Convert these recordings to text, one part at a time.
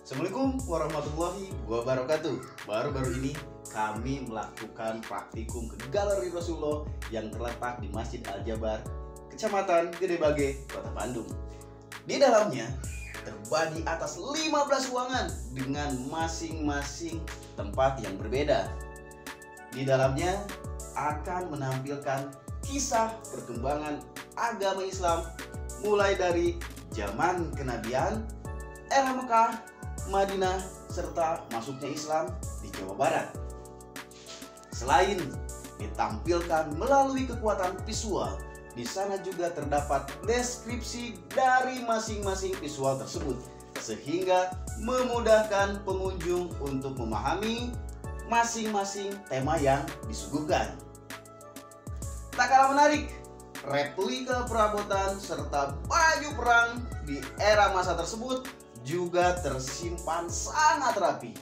Assalamualaikum warahmatullahi wabarakatuh. Baru-baru ini kami melakukan praktikum ke Galeri Rasulullah yang terletak di Masjid Al-Jabar, Kecamatan Gedebage, Kota Bandung. Di dalamnya terbagi atas 15 ruangan dengan masing-masing tempat yang berbeda. Di dalamnya akan menampilkan kisah perkembangan agama Islam mulai dari zaman kenabian, era Mekah, Madinah, serta masuknya Islam di Jawa Barat. Selain ditampilkan melalui kekuatan visual, di sana juga terdapat deskripsi dari masing-masing visual tersebut, sehingga memudahkan pengunjung untuk memahami masing-masing tema yang disuguhkan. Tak kalah menarik, replika perabotan serta baju perang di era masa tersebut juga tersimpan sangat rapi.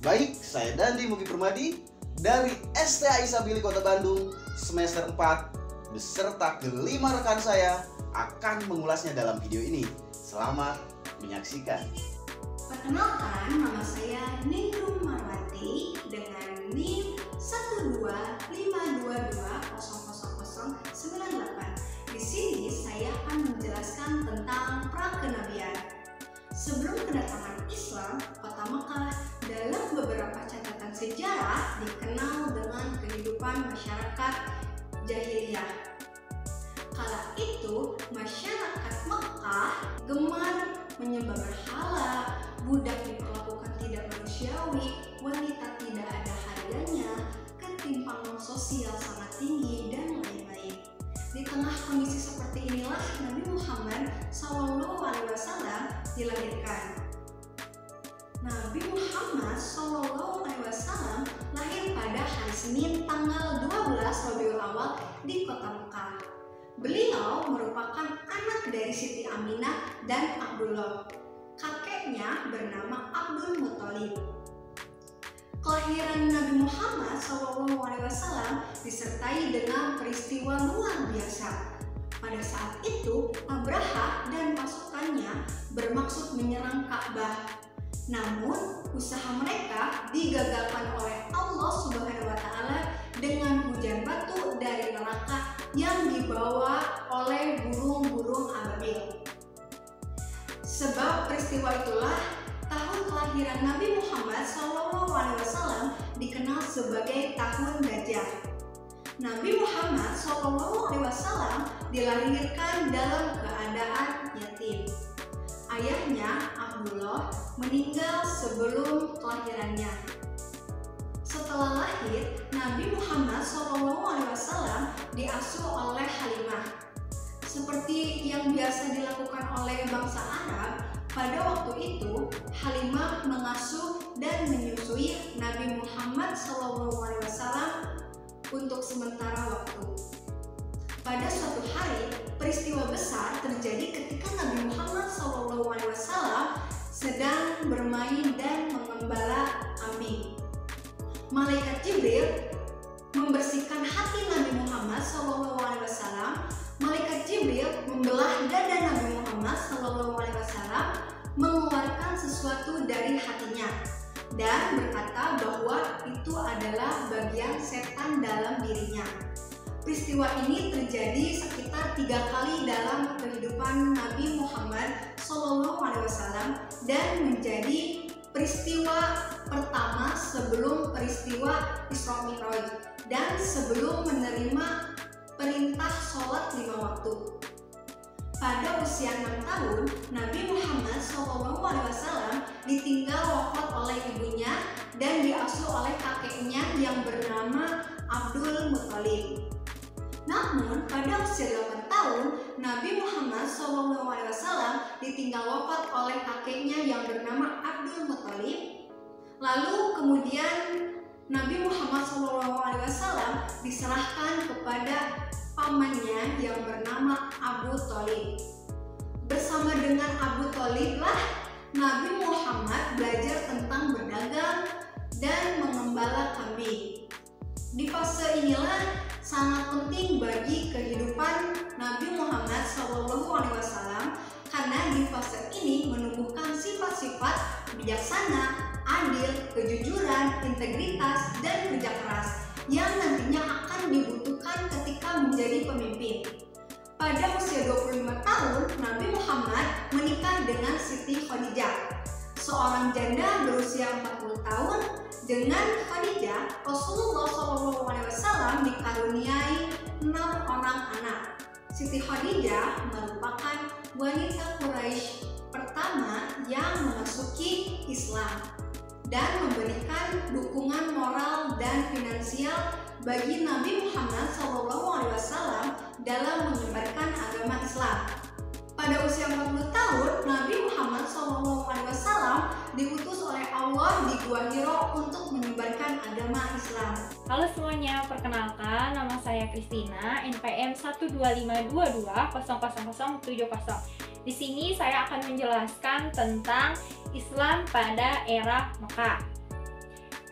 Baik, saya Dandi Mugi Permadi dari STA Isabili Kota Bandung semester 4 beserta kelima rekan saya akan mengulasnya dalam video ini. Selamat menyaksikan. Perkenalkan, nama saya Ningrum Marwati dengan NIM 12522000098. Di sini saya akan menjelaskan tentang prakenabian. Sebelum kedatangan Islam, kota Mekah dalam beberapa catatan sejarah dikenal dengan kehidupan masyarakat jahiliyah. Kala itu, masyarakat Mekah gemar menyembah berhala, budak diperlakukan tidak manusiawi, wanita tidak ada harganya, ketimpangan sosial sangat tinggi, dan lain-lain. Di tengah kondisi seperti inilah Nabi Muhammad SAW dilahirkan. Nabi Muhammad SAW lahir pada hari Senin tanggal 12 Rabiul Awal di kota Mekah. Beliau merupakan anak dari Siti Aminah dan Abdullah. Kakeknya bernama Abdul Muthalib. Kelahiran Nabi Muhammad SAW disertai dengan peristiwa luar biasa. Pada saat itu, Abraha dan pasukannya bermaksud menyerang Ka'bah. Namun, usaha mereka digagalkan oleh Allah Subhanahu wa Ta'ala dengan hujan batu dari neraka yang dibawa oleh burung-burung ababil. Sebab peristiwa itulah tahun kelahiran Nabi Muhammad SAW dikenal sebagai tahun gajah. Nabi Muhammad SAW dilahirkan dalam keadaan yatim. Ayahnya Abdullah meninggal sebelum kelahirannya. Setelah lahir, Nabi Muhammad SAW diasuh oleh Halimah. Seperti yang biasa dilakukan oleh bangsa Arab, pada waktu itu Halimah mengasuh dan menyusui Nabi Muhammad SAW untuk sementara waktu. Pada suatu hari, peristiwa besar terjadi ketika Nabi Muhammad SAW sedang bermain dan mengembala kambing. Malaikat Jibril membersihkan hati Nabi Muhammad SAW. Malaikat Jibril membelah dada Nabi Muhammad SAW, mengeluarkan sesuatu dari hatinya dan berkata bahwa itu adalah bagian setan dalam dirinya. Peristiwa ini terjadi sekitar 3 kali dalam kehidupan Nabi Muhammad SAW dan menjadi peristiwa pertama sebelum peristiwa Isra Mi'raj dan sebelum menerima perintah sholat 5 waktu. Pada usia 6 tahun, Nabi Muhammad SAW ditinggal wafat oleh ibunya dan diasuh oleh kakeknya yang bernama Abdul Muthalib. Namun, pada usia 8 tahun, Nabi Muhammad SAW ditinggal wafat oleh kakeknya yang bernama Abdul Muthalib. Lalu kemudian Nabi Muhammad SAW diserahkan kepada pamannya yang bernama Abu Thalib. Bersama dengan Abu Thalib lah Nabi Muhammad belajar tentang berdagang dan mengembala kambing. Di fase inilah sangat penting bagi kehidupan Nabi Muhammad SAW karena di fase ini menumbuhkan sifat-sifat bijaksana, adil, kejujuran, integritas, dan kerja keras yang nantinya akan dibutuhkan ketika menjadi pemimpin. Pada usia 25 tahun, Nabi Muhammad menikah dengan Siti Khadijah, seorang janda berusia 40 tahun. Dengan Khadijah, Rasulullah SAW dikaruniai 6 orang anak. Siti Khadijah merupakan wanita Quraisy pertama yang memasuki Islam dan memberikan dukungan moral dan finansial bagi Nabi Muhammad SAW dalam menyebarkan agama Islam. Pada usia 40 tahun, Nabi Muhammad SAW diutus oleh Allah di Gua Hiro untuk menyebarkan agama Islam. Halo semuanya, perkenalkan nama saya Kristina, NPM 12522000070. Di sini saya akan menjelaskan tentang Islam pada era Mekah.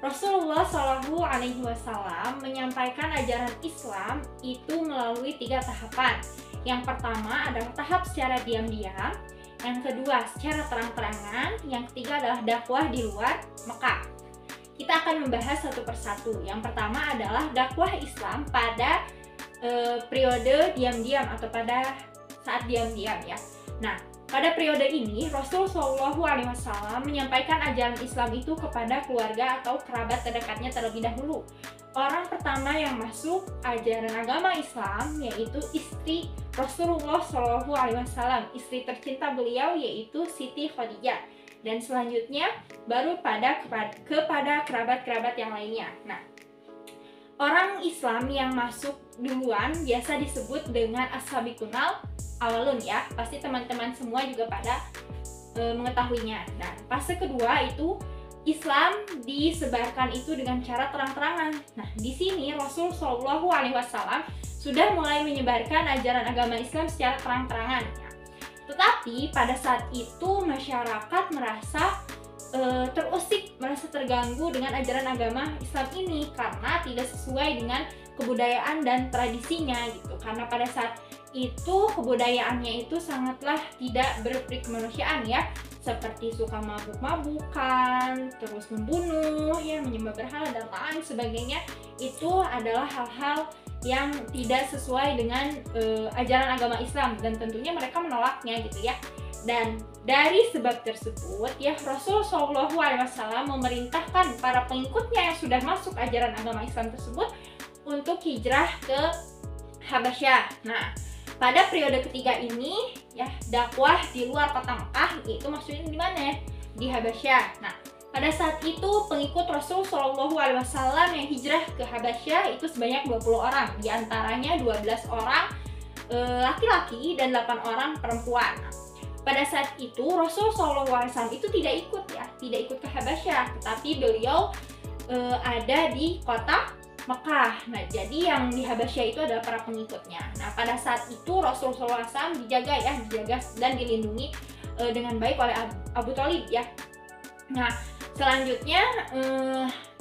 Rasulullah Shallallahu Alaihi Wasallam menyampaikan ajaran Islam itu melalui 3 tahapan. Yang pertama adalah tahap secara diam-diam, yang kedua secara terang-terangan, yang ketiga adalah dakwah di luar Mekah. Kita akan membahas satu persatu. Yang pertama adalah dakwah Islam pada periode diam-diam atau pada saat diam-diam ya. Nah, pada periode ini Rasul Shallallahu Alaihi Wasallam menyampaikan ajaran Islam itu kepada keluarga atau kerabat terdekatnya terlebih dahulu. Orang pertama yang masuk ajaran agama Islam yaitu istri Rasulullah Shallallahu Alaihi Wasallam, istri tercinta beliau yaitu Siti Khadijah, dan selanjutnya baru kepada kerabat-kerabat yang lainnya. Nah, orang Islam yang masuk duluan biasa disebut dengan as-sabiqunal awalun ya, pasti teman-teman semua juga pada mengetahuinya. Dan fase kedua itu Islam disebarkan itu dengan cara terang-terangan. Nah, di sini Rasul Shallallahu Alaihi Wasallam sudah mulai menyebarkan ajaran agama Islam secara terang-terangan. Tetapi pada saat itu masyarakat merasa terusik, merasa terganggu dengan ajaran agama Islam ini karena tidak sesuai dengan kebudayaan dan tradisinya gitu. Karena pada saat itu kebudayaannya itu sangatlah tidak berperi kemanusiaan ya, seperti suka mabuk-mabukan, terus membunuh, ya, menyembah berhala dan lain sebagainya. Itu adalah hal-hal yang tidak sesuai dengan ajaran agama Islam dan tentunya mereka menolaknya gitu ya. Dan dari sebab tersebut ya Rasul Shallallahu Alaihi Wasallam memerintahkan para pengikutnya yang sudah masuk ajaran agama Islam tersebut untuk hijrah ke Habasyah. Nah, pada periode ketiga ini ya dakwah di luar kota Mekah, itu maksudnya di mana? Di Habasyah. Nah, pada saat itu pengikut Rasul Shallallahu Alaihi Wasallam yang hijrah ke Habasyah itu sebanyak 20 orang, di antaranya 12 orang laki-laki dan 8 orang perempuan. Nah, pada saat itu Rasul Shallallahu Alaihi Wasallam itu tidak ikut ke Habasyah, tetapi beliau ada di kota Mekah. Nah, jadi yang di Habasyah itu adalah para pengikutnya. Nah, pada saat itu Rasulullah SAW dijaga dan dilindungi dengan baik oleh Abu Thalib ya. Nah, selanjutnya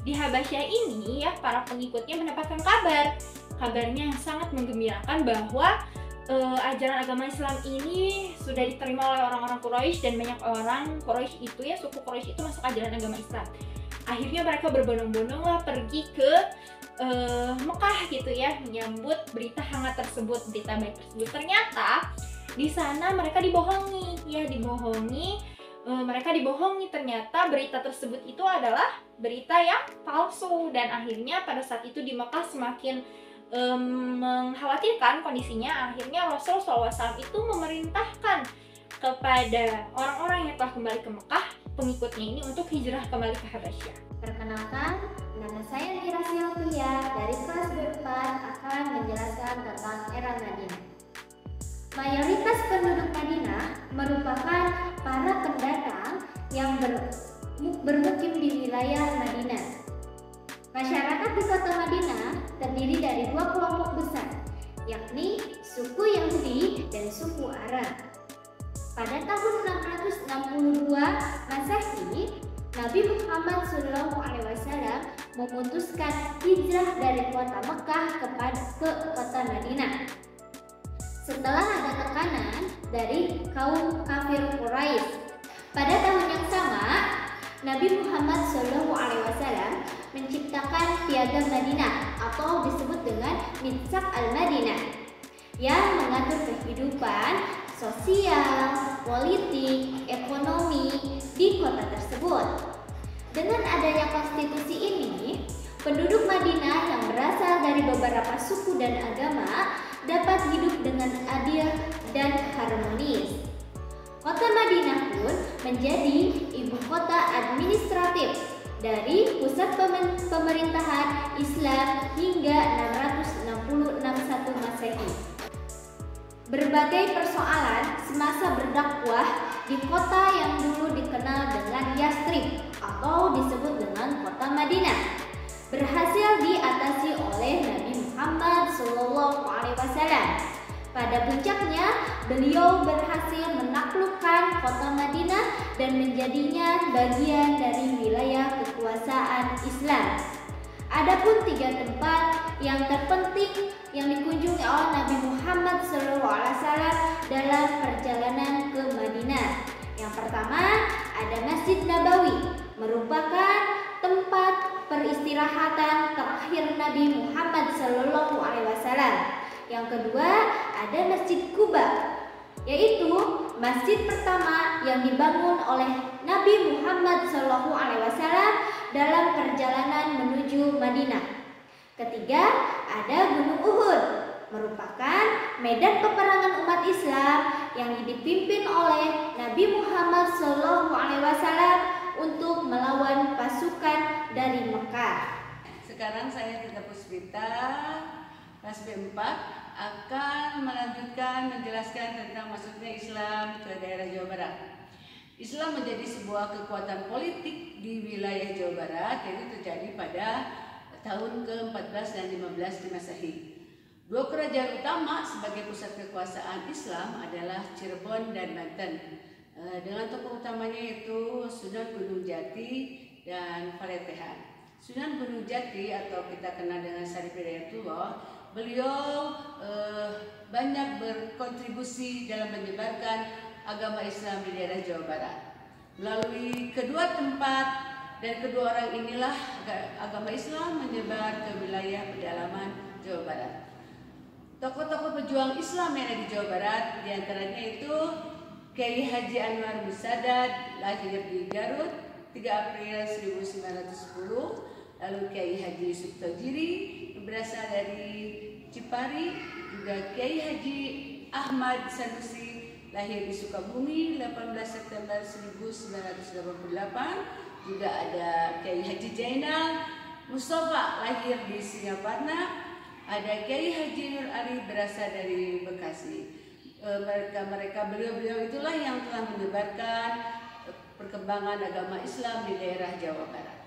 di Habasyah ini ya para pengikutnya mendapatkan kabarnya yang sangat menggembirakan bahwa ajaran agama Islam ini sudah diterima oleh orang-orang Quraisy, dan banyak orang Quraisy itu ya, suku Quraisy itu masuk ajaran agama Islam. Akhirnya mereka berbondong-bondong lah pergi ke Mekah gitu ya, menyambut berita hangat tersebut, berita baik tersebut. Ternyata di sana mereka dibohongi, mereka dibohongi. Ternyata berita tersebut itu adalah berita yang palsu, dan akhirnya pada saat itu di Mekah semakin mengkhawatirkan kondisinya. Akhirnya Rasul SAW itu memerintahkan kepada orang-orang yang telah kembali ke Mekah, pengikutnya ini, untuk hijrah kembali ke Habasyah. Perkenalkan, nama saya Nira Silvia dari kelas B4 akan menjelaskan tentang era Madinah. Mayoritas penduduk Madinah merupakan para pendatang yang bermukim di wilayah Madinah. Masyarakat di kota Madinah terdiri dari 2 kelompok besar, yakni suku Yahudi dan suku Arab. Pada tahun 662 Masehi, Nabi Muhammad SAW memutuskan hijrah dari kota Mekah ke kota Madinah. setelah ada tekanan dari kaum kafir Quraisy. Pada tahun yang sama, Nabi Muhammad SAW menciptakan Piagam Madinah atau disebut dengan Mitsak al-Madinah yang mengatur kehidupan sosial, politik, ekonomi di kota tersebut. Dengan adanya konstitusi ini, penduduk Madinah yang berasal dari beberapa suku dan agama dapat hidup dengan adil dan harmonis. Kota Madinah pun menjadi ibu kota administratif dari pusat pemerintahan Islam hingga 661 Masehi. Berbagai persoalan semasa berdakwah di kota yang dulu dikenal dengan Yastrib atau disebut dengan kota Madinah berhasil diatasi oleh Nabi Muhammad SAW. Pada puncaknya, beliau berhasil menaklukkan kota Madinah dan menjadinya bagian dari wilayah kekuasaan Islam. Adapun 3 tempat yang terpenting yang dikunjungi oleh Nabi Muhammad SAW dalam perjalanan ke Madinah. Yang pertama ada Masjid Nabawi, merupakan tempat peristirahatan terakhir Nabi Muhammad SAW. Yang kedua ada Masjid Quba, yaitu masjid pertama yang dibangun oleh Nabi Muhammad SAW dalam perjalanan menuju Madinah. Ketiga ada Gunung Uhud, merupakan medan peperangan umat Islam yang dipimpin oleh Nabi Muhammad SAW untuk melawan pasukan dari Mekah. Sekarang saya Tita Puspita, kelas B4, akan melanjutkan menjelaskan tentang masuknya Islam ke daerah Jawa Barat. Islam menjadi sebuah kekuatan politik di wilayah Jawa Barat, yaitu terjadi pada tahun ke-14 dan 15 di Masehi. 2 kerajaan utama sebagai pusat kekuasaan Islam adalah Cirebon dan Banten, dengan tokoh utamanya yaitu Sunan Gunung Jati dan Paletehan. Sunan Gunung Jati atau kita kenal dengan Syarif Hidayatullah, beliau banyak berkontribusi dalam menyebarkan agama Islam di daerah Jawa Barat. Melalui kedua tempat dan kedua orang inilah agama Islam menyebar ke wilayah pedalaman Jawa Barat. Tokoh-tokoh pejuang Islam yang ada di Jawa Barat diantaranya itu Kiai Haji Anwar Musadad, lahir di Garut 3 April 1910. Lalu Kiai Haji Subtojiri berasal dari Cipari, juga Kiai Haji Ahmad Sanusi lahir di Sukabumi 18 September 1988. Juga ada Kiai Haji Jainal Mustafa lahir di Singaparna. Ada Kiai Haji Nur Ali berasal dari Bekasi. Beliau-beliau itulah yang telah menyebarkan perkembangan agama Islam di daerah Jawa Barat.